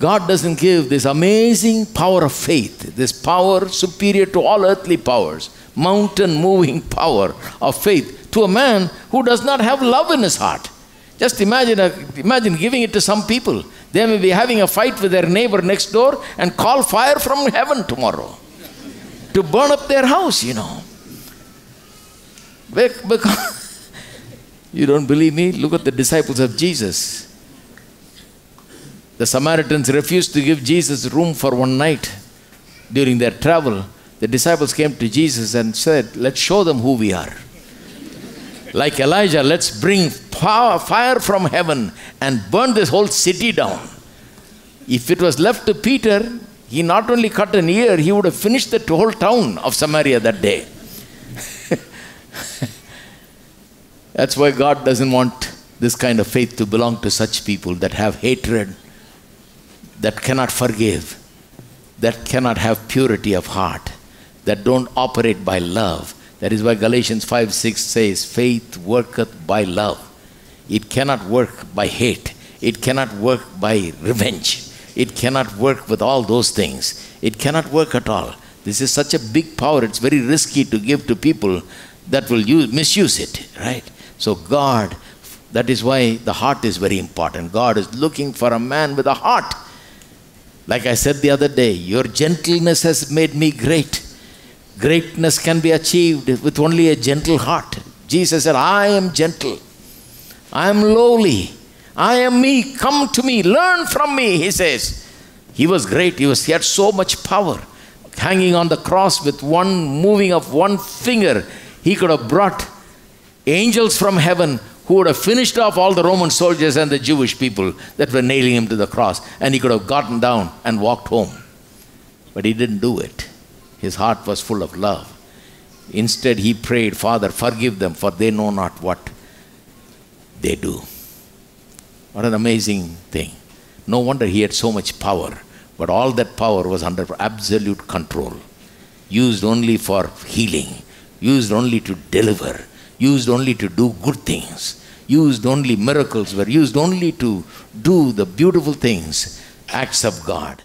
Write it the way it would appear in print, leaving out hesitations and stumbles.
God doesn't give this amazing power of faith, this power superior to all earthly powers, mountain-moving power of faith to a man who does not have love in his heart. Just imagine giving it to some people. They may be having a fight with their neighbor next door and call fire from heaven tomorrow to burn up their house, you know. Because you don't believe me? Look at the disciples of Jesus. The Samaritans refused to give Jesus room for one night during their travel. The disciples came to Jesus and said, let's show them who we are. Like Elijah, let's bring fire from heaven and burn this whole city down. If it was left to Peter, he not only cut an ear, he would have finished the whole town of Samaria that day. That's why God doesn't want this kind of faith to belong to such people that have hatred, that cannot forgive, that cannot have purity of heart, that don't operate by love. That is why Galatians 5:6 says, faith worketh by love. It cannot work by hate. It cannot work by revenge. It cannot work with all those things. It cannot work at all. This is such a big power. It's very risky to give to people that will misuse it, right? So God, that is why the heart is very important. God is looking for a man with a heart. Like I said the other day, your gentleness has made me great. Greatness can be achieved with only a gentle heart. Jesus said, I am gentle. I am lowly. I am meek. Come to me. Learn from me, he says. He was great. He had so much power. Hanging on the cross with one moving of one finger, he could have brought angels from heaven who would have finished off all the Roman soldiers and the Jewish people that were nailing him to the cross. And he could have gotten down and walked home. But he didn't do it. His heart was full of love. Instead, he prayed, Father, forgive them, for they know not what they do. What an amazing thing. No wonder he had so much power. But all that power was under absolute control. Used only for healing. Used only to deliver. Used only to do good things. Used only, miracles were used only to do the beautiful things, acts of God.